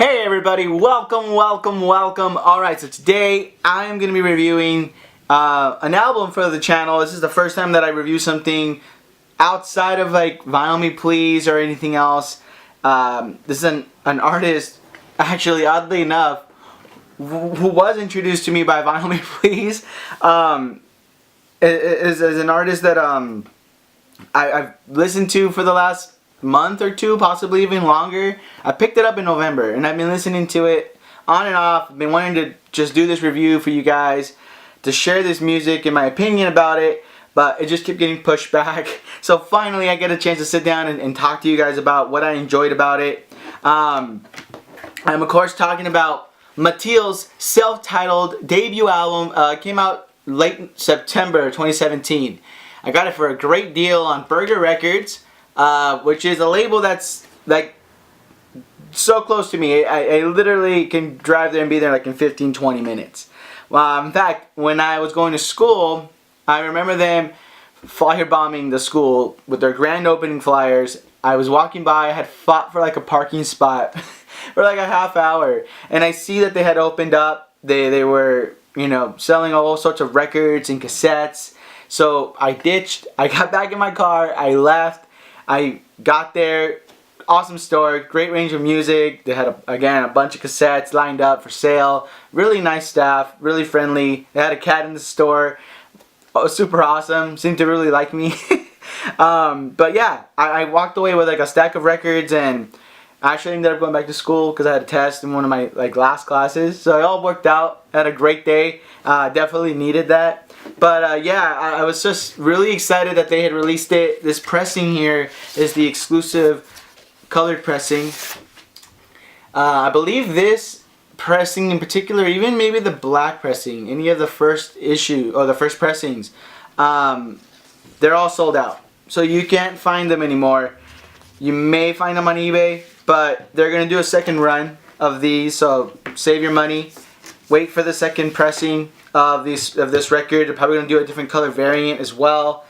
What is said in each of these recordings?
Hey everybody, welcome. Alright, so today I am going to be reviewing an album for the channel. This is the first time that I review something outside of like Vinyl Me Please or anything else. This is an artist, actually oddly enough, who was introduced to me by Vinyl Me Please. Is an artist that I've listened to for the last month or two, possibly even longer. I picked it up in November and I've been listening to it on and off. I've been wanting to just do this review for you guys, to share this music and my opinion about it, but it just kept getting pushed back. So finally I get a chance to sit down and talk to you guys about what I enjoyed about it. I'm of course talking about Mattiel's self-titled debut album. It came out late September 2017. I got it for a great deal on Burger Records, which is a label that's like so close to me. I literally can drive there and be there like in 15-20 minutes. In fact, when I was going to school, I remember them firebombing the school with their grand opening flyers. I was walking by, I had fought for like a parking spot for like a half hour, and I see that they had opened up. They were, you know, selling all sorts of records and cassettes. So I ditched, I got back in my car, I left. I got there, awesome store, great range of music. They had, again, a bunch of cassettes lined up for sale. Really nice staff, really friendly. They had a cat in the store. Super awesome, seemed to really like me. But yeah, I walked away with like a stack of records, and I actually ended up going back to school because I had a test in one of my like last classes. So it all worked out. I had a great day. Definitely needed that. But yeah, I was just really excited that they had released it. This pressing here is the exclusive colored pressing. I believe this pressing in particular, even maybe the black pressing, any of the first issue or the first pressings, they're all sold out. So you can't find them anymore. You may find them on eBay, but they're going to do a second run of these, so save your money. Wait for the second pressing of this record. They're probably going to do a different color variant as well.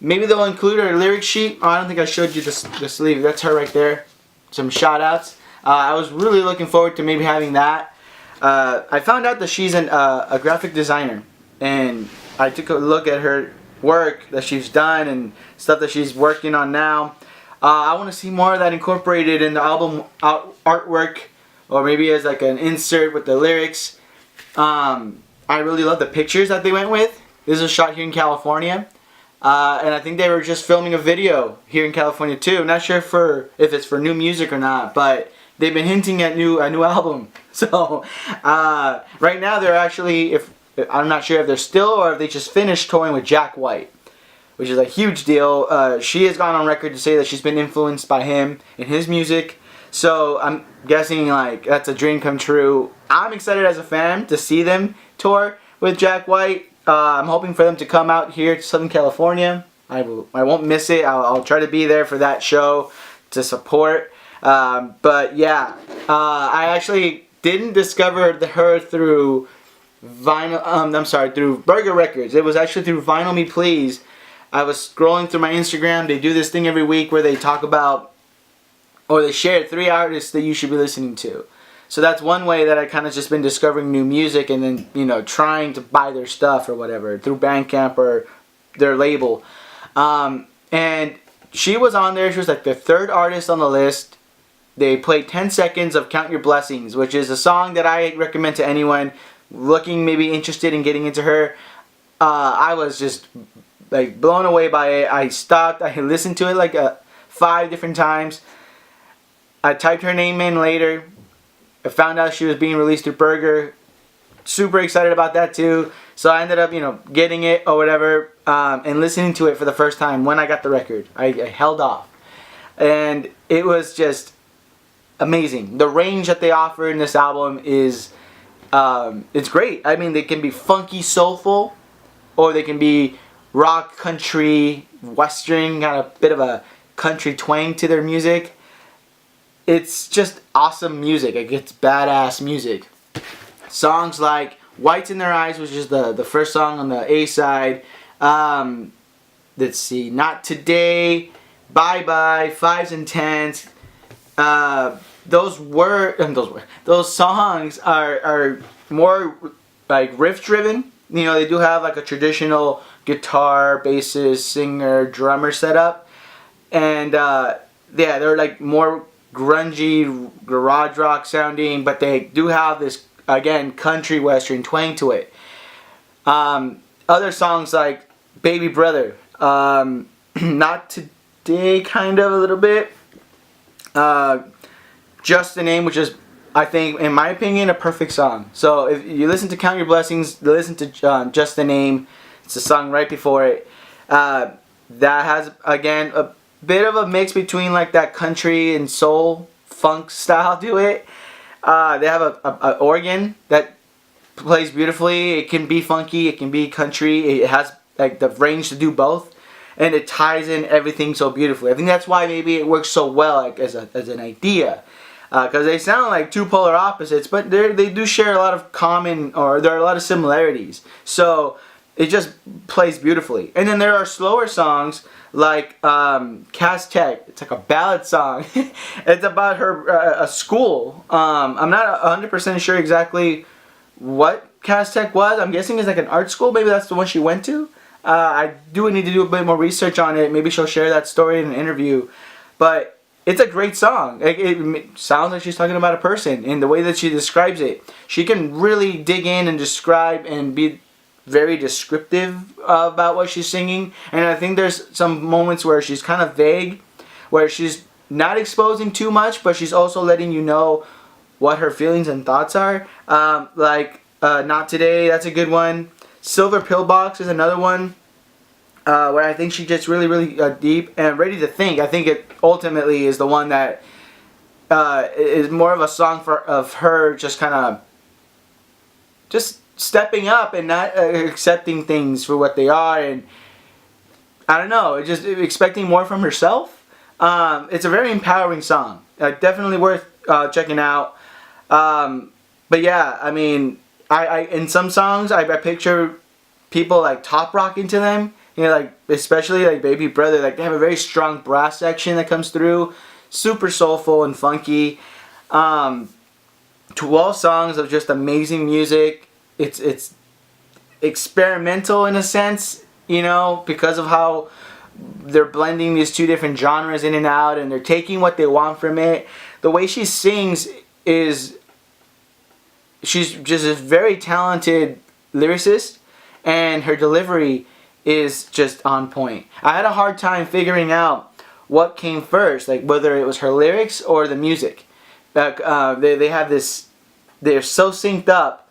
Maybe they'll include her lyric sheet. Oh, I don't think I showed you the sleeve. That's her right there. Some shout outs. I was really looking forward to maybe having that. I found out that she's a graphic designer, and I took a look at her work that she's done and stuff that she's working on now. I want to see more of that incorporated in the album artwork, or maybe as like an insert with the lyrics. I really love the pictures that they went with. This is shot here in California, and I think they were just filming a video here in California too. I'm not sure if it's for new music or not, but they've been hinting at a new album. So right now they're actually, I'm not sure if they're still or if they just finished touring with Jack White, which is a huge deal. She has gone on record to say that she's been influenced by him and his music. So I'm guessing like that's a dream come true. I'm excited as a fan to see them tour with Jack White. I'm hoping for them to come out here to Southern California. I won't miss it. I'll try to be there for that show to support. But yeah, I actually didn't discover her through through Burger Records. It was actually through Vinyl Me Please. I was scrolling through my Instagram. They do this thing every week where they talk about, or they share 3 artists that you should be listening to. So that's one way that I kind of just been discovering new music, and then, you know, trying to buy their stuff or whatever through Bandcamp or their label. And she was on there. She was like the 3rd artist on the list. They played 10 seconds of Count Your Blessings, which is a song that I recommend to anyone looking maybe interested in getting into her. I was just like blown away by it. I stopped. I listened to it like 5 different times. I typed her name in later. I found out she was being released through Burger. Super excited about that too. So I ended up, you know, getting it or whatever, and listening to it for the first time when I got the record. I held off, and it was just amazing. The range that they offer in this album is, it's great. I mean, they can be funky, soulful, or they can be rock, country, western, got a bit of a country twang to their music. It's just awesome music. It gets badass music. Songs like Whites in Their Eyes, which is the first song on the A side. Let's see, Not Today, Bye Bye, Fives and Tens. those songs are more like riff driven. You know, they do have like a traditional guitar, bassist, singer, drummer setup, and yeah, they're like more grungy, garage rock sounding, but they do have this, again, country western twang to it. Other songs like Baby Brother, Not Today, kind of a little bit. Just the Name, which is, I think, in my opinion, a perfect song. So if you listen to Count Your Blessings, listen to Just the Name. It's the song right before it. That has, again, a bit of a mix between like that country and soul funk style to it. They have a organ that plays beautifully. It can be funky, it can be country. It has like the range to do both, and it ties in everything so beautifully. I think that's why maybe it works so well, like as an idea, because they sound like two polar opposites, but they do share a lot of common, or there are a lot of similarities. So it just plays beautifully. And then there are slower songs like Cass Tech. It's like a ballad song. It's about her a school. I'm not 100% sure exactly what Cass Tech was. I'm guessing it's like an art school. Maybe that's the one she went to. I do need to do a bit more research on it. Maybe she'll share that story in an interview. But it's a great song. It sounds like she's talking about a person. In the way that she describes it, she can really dig in and describe and be very descriptive about what she's singing. And I think there's some moments where she's kind of vague, where she's not exposing too much, but she's also letting you know what her feelings and thoughts are. Like Not Today, that's a good one. Silver Pillbox is another one, where I think she gets really, really deep. And Ready to Think, I think it ultimately is the one that is more of a song of her just kind of just stepping up and not accepting things for what they are, and I don't know, just expecting more from herself. It's a very empowering song. Definitely worth checking out. But yeah, I mean, I in some songs I picture people like top rocking to them. You know, like especially like Baby Brother, like they have a very strong brass section that comes through, super soulful and funky. 12 songs of just amazing music. It's experimental in a sense, you know, because of how they're blending these two different genres in and out, and they're taking what they want from it. The way she sings is, she's just a very talented lyricist, and her delivery is just on point. I had a hard time figuring out what came first, like whether it was her lyrics or the music. Like they have this, they're so synced up.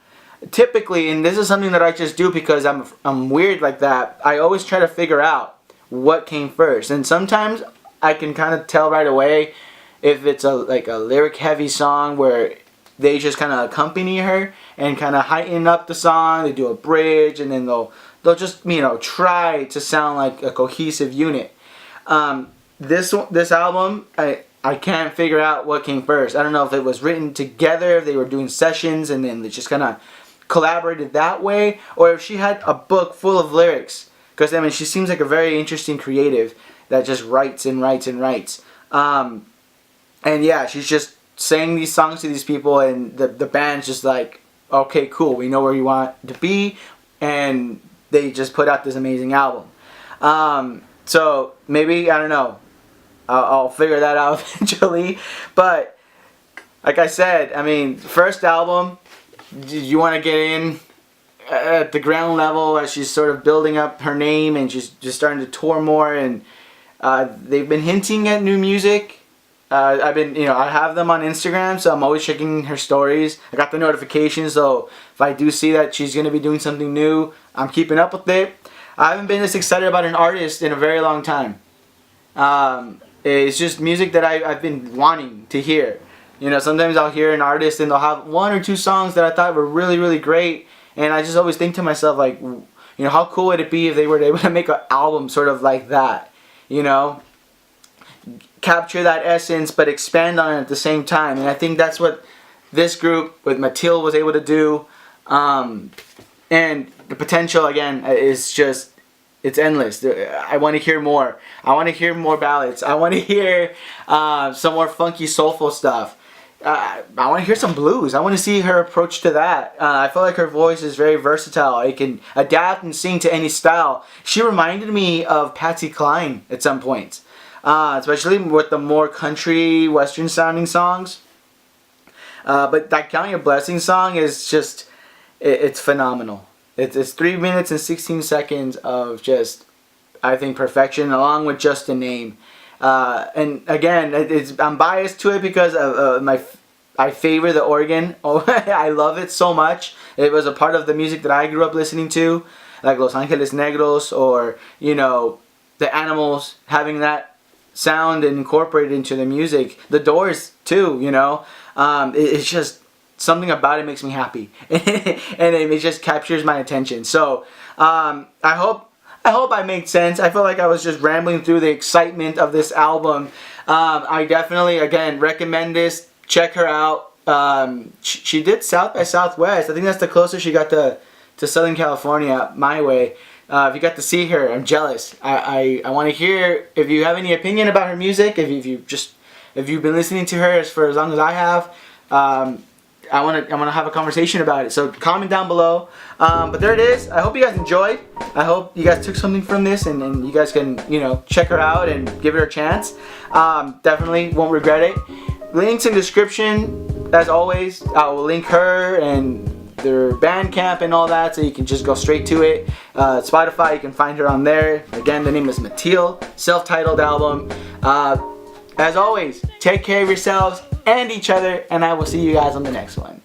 Typically, and this is something that I just do because I'm weird like that, I always try to figure out what came first. And sometimes I can kind of tell right away if it's like a lyric heavy song where they just kind of accompany her and kind of heighten up the song. They do a bridge, and then they'll just, you know, try to sound like a cohesive unit. This album, I can't figure out what came first. I don't know if it was written together, if they were doing sessions and then they just kind of collaborated that way, or if she had a book full of lyrics. Because I mean, she seems like a very interesting creative that just writes and writes and writes. And yeah, she's just saying these songs to these people, and the band's just like, okay, cool, we know where you want to be, and they just put out this amazing album. So maybe, I don't know, I'll figure that out eventually. But like I said, I mean, first album, you want to get in at the ground level as she's sort of building up her name and she's just starting to tour more, and they've been hinting at new music. I have them on Instagram, so I'm always checking her stories. I got the notifications, so if I do see that she's going to be doing something new, I'm keeping up with it. I haven't been this excited about an artist in a very long time. It's just music that I've been wanting to hear. You know, sometimes I'll hear an artist and they'll have one or two songs that I thought were really, really great, and I just always think to myself, like, you know, how cool would it be if they were able to make an album sort of like that, you know? Capture that essence but expand on it at the same time. And I think that's what this group with Mattiel was able to do. And the potential, again, is just, it's endless. I want to hear more. I want to hear more ballads. I want to hear some more funky, soulful stuff. I want to hear some blues. I want to see her approach to that. I feel like her voice is very versatile. It can adapt and sing to any style. She reminded me of Patsy Cline at some points, especially with the more country, western sounding songs. But that Count Your Blessings song is just, it's phenomenal. It's 3 minutes and 16 seconds of just, I think, perfection, along with Just a Name. And again, I'm biased to it because of I favor the organ. Oh, I love it so much. It was a part of the music that I grew up listening to, like Los Angeles Negros, or you know, the Animals, having that sound incorporated into the music. The Doors too, you know. It's just something about it makes me happy, and it just captures my attention. So I hope I made sense. I feel like I was just rambling through the excitement of this album. I definitely, again, recommend this. Check her out. She did South by Southwest. I think that's the closest she got to Southern California, my way. If you got to see her, I'm jealous. I want to hear if you have any opinion about her music. If you've been listening to her for as long as I have. I want to have a conversation about it. So comment down below. But there it is. I hope you guys enjoyed. I hope you guys took something from this, and you guys can, you know, check her out and give her a chance. Definitely won't regret it. Links in description, as always. I will link her and their Bandcamp and all that, so you can just go straight to it. Spotify, you can find her on there. Again, the name is Mattiel, self-titled album. As always, take care of yourselves and each other, and I will see you guys on the next one.